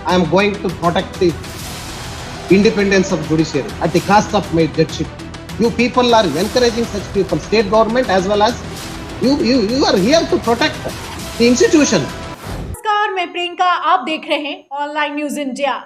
I am going to protect the independence of judiciary at the cost of my judgeship. You people are encouraging such people, state government as well as you are here to protect the institution. नमस्कार, मैं प्रियंका, आप देख रहे हैं online news India.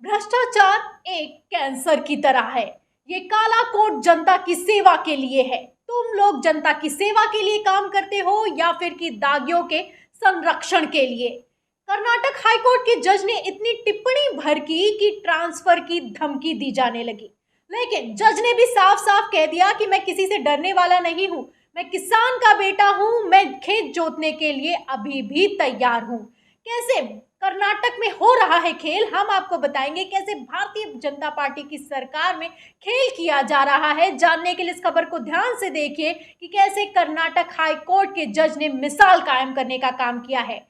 भ्रष्टाचार एक cancer की तरह है। ये काला कोट जनता की सेवा के लिए है। तुम लोग जनता की सेवा के लिए काम करते हो या फिर कि दागियों के संरक्षण के लिए। कर्नाटक हाईकोर्ट के जज ने इतनी टिप्पणी भर की कि ट्रांसफर की धमकी दी जाने लगी, लेकिन जज ने भी साफ साफ कह दिया कि मैं किसी से डरने वाला नहीं हूं, मैं किसान का बेटा हूं, मैं खेत जोतने के लिए अभी भी तैयार हूं। कैसे कर्नाटक में हो रहा है खेल, हम आपको बताएंगे। कैसे भारतीय जनता पार्टी की सरकार में खेल किया जा रहा है, जानने के लिए इस खबर को ध्यान से देखिए कि कैसे कर्नाटक हाई कोर्ट के जज ने मिसाल कायम करने का काम किया है।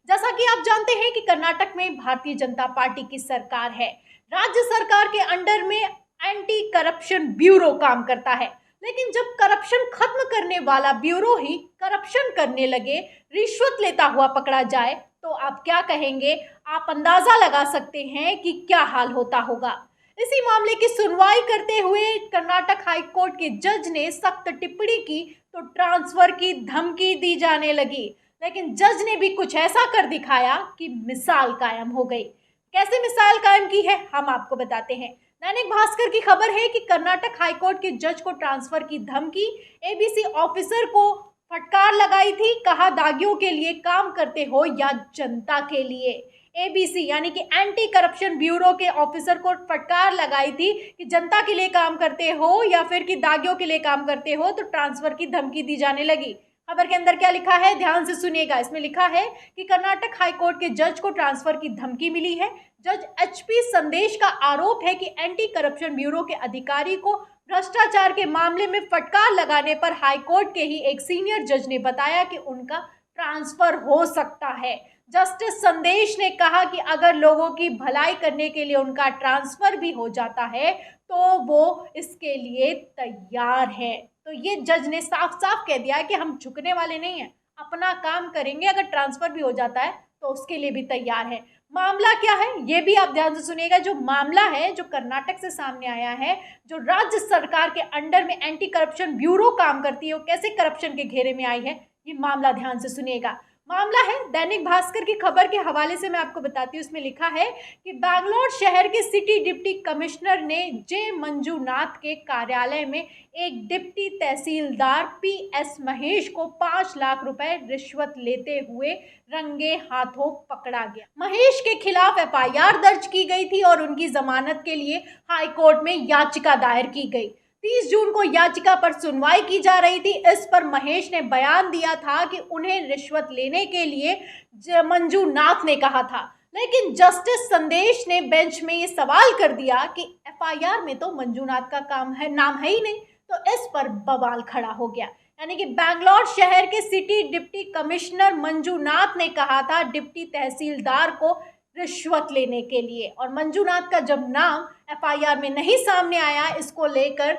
जैसा कि आप जानते हैं कि कर्नाटक में भारतीय जनता पार्टी की सरकार है। राज्य सरकार के अंडर में एंटी करप्शन ब्यूरो काम करता है, लेकिन जब करप्शन खत्म करने वाला ब्यूरो ही करप्शन करने लगे, रिश्वत लेता हुआ पकड़ा जाए, तो आप क्या कहेंगे? आप अंदाजा लगा सकते हैं कि क्या हाल होता होगा। इसी मामले की सुनवाई करते हुए कर्नाटक हाई कोर्ट के जज ने सख्त टिप्पणी की तो ट्रांसफर की धमकी दी जाने लगी, लेकिन जज ने भी कुछ ऐसा कर दिखाया कि मिसाल कायम हो गई। कैसे मिसाल कायम की है, हम आपको बताते हैं। दैनिक भास्कर की खबर है कि कर्नाटक हाईकोर्ट के जज को ट्रांसफर की धमकी, एबीसी ऑफिसर को फटकार लगाई थी। कहा, दागियों के लिए काम करते हो या जनता के लिए। एबीसी यानी कि एंटी करप्शन ब्यूरो के ऑफिसर को फटकार लगाई थी कि जनता के लिए काम करते हो या फिर कि दागियों के लिए काम करते हो, तो ट्रांसफर की धमकी दी जाने लगी। खबर के अंदर क्या लिखा है, ध्यान से सुनिएगा। इसमें लिखा है कि कर्नाटक हाईकोर्ट के जज को ट्रांसफर की धमकी मिली है। जज एचपी संदेश का आरोप है कि एंटी करप्शन ब्यूरो के अधिकारी को भ्रष्टाचार के मामले में फटकार लगाने पर हाईकोर्ट के ही एक सीनियर जज ने बताया कि उनका ट्रांसफर हो सकता है। जस्टिस संदेश ने कहा कि अगर लोगों की भलाई करने के लिए उनका ट्रांसफर भी हो जाता है तो वो इसके लिए तैयार है। तो ये जज ने साफ साफ कह दिया कि हम झुकने वाले नहीं हैं, अपना काम करेंगे, अगर ट्रांसफर भी हो जाता है तो उसके लिए भी तैयार है। मामला क्या है ये भी आप ध्यान से सुनिएगा। जो मामला है जो कर्नाटक से सामने आया है, जो राज्य सरकार के अंडर में एंटी करप्शन ब्यूरो काम करती है, वो कैसे करप्शन के घेरे में आई है, ये मामला ध्यान से सुनिएगा। मामला है दैनिक भास्कर की खबर के हवाले से मैं आपको बताती हूँ। उसमें लिखा है कि बैंगलोर शहर के सिटी डिप्टी कमिश्नर ने जे मंजूनाथ के कार्यालय में एक डिप्टी तहसीलदार पीएस महेश को 5 लाख रुपए रिश्वत लेते हुए रंगे हाथों पकड़ा गया। महेश के खिलाफ एफआईआर दर्ज की गई थी और उनकी जमानत के लिए हाईकोर्ट में याचिका दायर की गई। 30 जून को याचिका पर सुनवाई की जा रही थी। इस पर महेश ने बयान दिया था कि उन्हें रिश्वत लेने के लिए मंजूनाथ ने कहा था, लेकिन जस्टिस संदेश ने बेंच में ये सवाल कर दिया कि एफआईआर में तो मंजूनाथ का नाम है ही नहीं। तो इस पर बवाल खड़ा हो गया। यानी कि बैंगलोर शहर के सिटी डिप्टी कमिश्नर मंजूनाथ ने कहा था डिप्टी तहसीलदार को रिश्वत लेने के लिए, और मंजूनाथ का जब नाम एफआईआर में नहीं सामने आया, इसको लेकर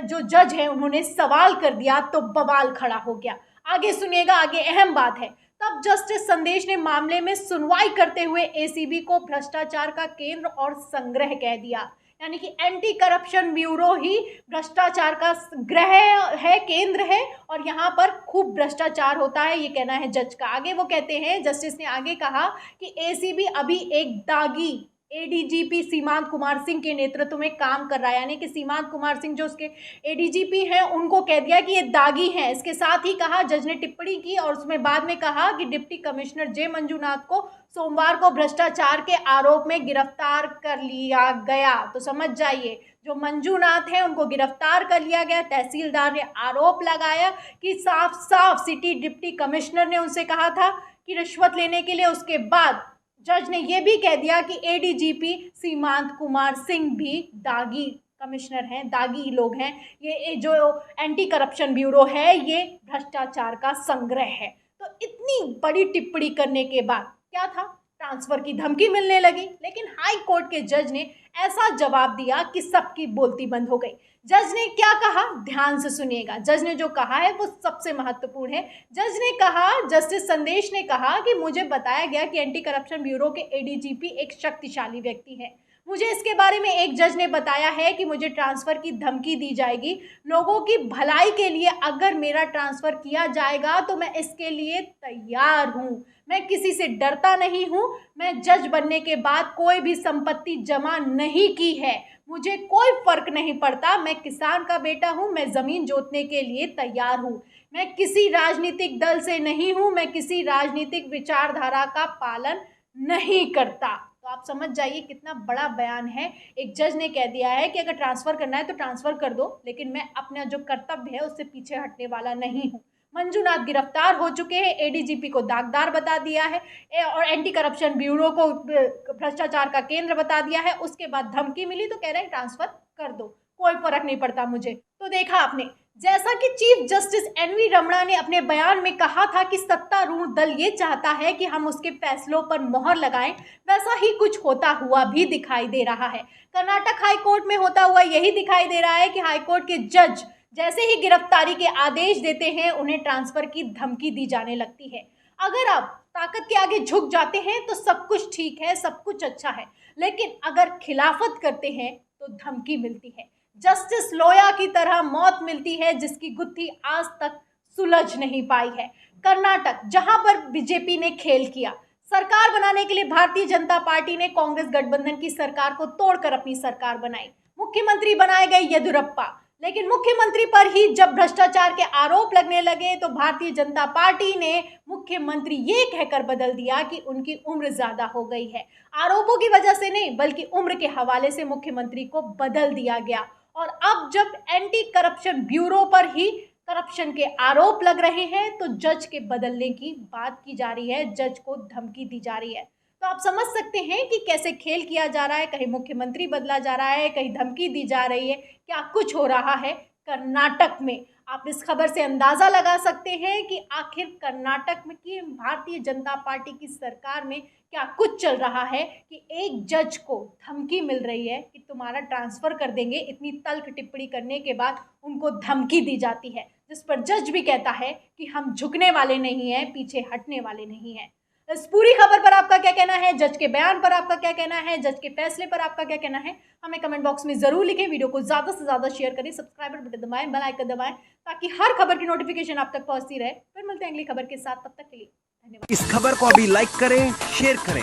जो जज है उन्होंने सवाल कर दिया तो बवाल खड़ा हो गया। आगे सुनिएगा, आगे अहम बात है। तब जस्टिस संदेश ने मामले में सुनवाई करते हुए एसीबी को भ्रष्टाचार का केंद्र और संग्रह कह दिया। यानी कि एंटी करप्शन ब्यूरो ही भ्रष्टाचार का ग्रह है, केंद्र है, और यहाँ पर खूब भ्रष्टाचार होता है, ये कहना है जज का। आगे वो कहते हैं, जस्टिस ने आगे कहा कि एसीबी अभी एक दागी एडीजीपी सीमांत कुमार सिंह के नेतृत्व में काम कर रहा है। यानी कि सीमांत कुमार सिंह जो उसके एडीजीपी हैं उनको कह दिया कि ये दागी हैं। इसके साथ ही कहा, जज ने टिप्पणी की और उसमें बाद में कहा कि डिप्टी कमिश्नर जे मंजूनाथ को सोमवार को भ्रष्टाचार के आरोप में गिरफ्तार कर लिया गया। तो समझ जाइए, जो मंजूनाथ हैं उनको गिरफ्तार कर लिया गया। तहसीलदार ने आरोप लगाया कि साफ साफ सिटी डिप्टी कमिश्नर ने उनसे कहा था कि रिश्वत लेने के लिए। उसके बाद जज ने यह भी कह दिया कि एडीजीपी सीमांत कुमार सिंह भी दागी कमिश्नर हैं, दागी लोग हैं। ये जो एंटी करप्शन ब्यूरो है ये भ्रष्टाचार का संग्रह है। तो इतनी बड़ी टिप्पणी करने के बाद क्या था, ट्रांसफर की धमकी मिलने लगी। लेकिन हाई कोर्ट के जज ने ऐसा जवाब दिया कि सबकी बोलती बंद हो गई। जज ने क्या कहा, ध्यान से सुनिएगा। जज ने जो कहा है वो सबसे महत्वपूर्ण है। जज ने कहा, जस्टिस संदेश ने कहा कि मुझे बताया गया कि एंटी करप्शन ब्यूरो के एडीजीपी एक शक्तिशाली व्यक्ति है। मुझे इसके बारे में एक जज ने बताया है कि मुझे ट्रांसफ़र की धमकी दी जाएगी। लोगों की भलाई के लिए अगर मेरा ट्रांसफ़र किया जाएगा तो मैं इसके लिए तैयार हूँ। मैं किसी से डरता नहीं हूँ। मैं जज बनने के बाद कोई भी संपत्ति जमा नहीं की है। मुझे कोई फ़र्क नहीं पड़ता। मैं किसान का बेटा हूँ। मैं ज़मीन जोतने के लिए तैयार हूँ। मैं किसी राजनीतिक दल से नहीं हूँ। मैं किसी राजनीतिक विचारधारा का पालन नहीं करता। तो आप समझ जाइए कितना बड़ा बयान है। एक जज ने कह दिया है कि अगर ट्रांसफ़र करना है तो ट्रांसफ़र कर दो, लेकिन मैं अपना जो कर्तव्य है उससे पीछे हटने वाला नहीं हूँ। मंजूनाथ गिरफ्तार हो चुके हैं। एडीजीपी को दागदार बता दिया है और एंटी करप्शन ब्यूरो को भ्रष्टाचार का केंद्र बता दिया है। उसके बाद धमकी मिली तो कह रहे हैं ट्रांसफ़र कर दो, कोई फर्क नहीं पड़ता मुझे। तो देखा आपने, जैसा कि चीफ जस्टिस एनवी रमणा ने अपने बयान में कहा था कि सत्तारूढ़ दल ये चाहता है कि हम उसके फैसलों पर मोहर लगाएं, वैसा ही कुछ होता हुआ भी दिखाई दे रहा है। कर्नाटक हाई कोर्ट में होता हुआ यही दिखाई दे रहा है कि हाई कोर्ट के जज जैसे ही गिरफ्तारी के आदेश देते हैं उन्हें ट्रांसफ़र की धमकी दी जाने लगती है। अगर आप ताकत के आगे झुक जाते हैं तो सब कुछ ठीक है, सब कुछ अच्छा है, लेकिन अगर खिलाफत करते हैं तो धमकी मिलती है। जस्टिस लोया की तरह मौत मिलती है जिसकी गुत्थी आज तक सुलझ नहीं पाई है। कर्नाटक, जहां पर बीजेपी ने खेल किया, सरकार बनाने के लिए भारतीय जनता पार्टी ने कांग्रेस गठबंधन की सरकार को तोड़कर अपनी सरकार बनाई। मुख्यमंत्री बनाए गए येदियुरप्पा, लेकिन मुख्यमंत्री पर ही जब भ्रष्टाचार के आरोप लगने लगे तो भारतीय जनता पार्टी ने मुख्यमंत्री ये कहकर बदल दिया कि उनकी उम्र ज्यादा हो गई है। आरोपों की वजह से नहीं बल्कि उम्र के हवाले से मुख्यमंत्री को बदल दिया गया। और अब जब एंटी करप्शन ब्यूरो पर ही करप्शन के आरोप लग रहे हैं तो जज के बदलने की बात की जा रही है, जज को धमकी दी जा रही है। तो आप समझ सकते हैं कि कैसे खेल किया जा रहा है। कहीं मुख्यमंत्री बदला जा रहा है, कहीं धमकी दी जा रही है, क्या कुछ हो रहा है कर्नाटक में। आप इस खबर से अंदाज़ा लगा सकते हैं कि आखिर कर्नाटक में की भारतीय जनता पार्टी की सरकार में क्या कुछ चल रहा है कि एक जज को धमकी मिल रही है कि तुम्हारा ट्रांसफ़र कर देंगे। इतनी तल्ख टिप्पणी करने के बाद उनको धमकी दी जाती है, जिस पर जज भी कहता है कि हम झुकने वाले नहीं हैं, पीछे हटने वाले नहीं हैं। इस पूरी खबर पर आपका क्या कहना है, जज के बयान पर आपका क्या कहना है, जज के फैसले पर आपका क्या कहना है, हमें कमेंट बॉक्स में जरूर लिखें। वीडियो को ज़्यादा से ज़्यादा शेयर करें, सब्सक्राइबर बटन दबाएं, बेल आइकन दबाएं ताकि हर खबर की नोटिफिकेशन आप तक पहुंचती रहे। फिर मिलते हैं अगली खबर के साथ, तब तक के लिए धन्यवाद। इस खबर को अभी लाइक करें, शेयर करें,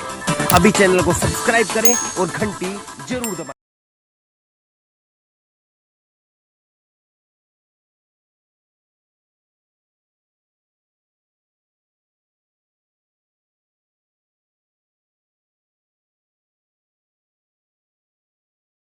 अभी चैनल को सब्सक्राइब करें और घंटी जरूर दबाएं।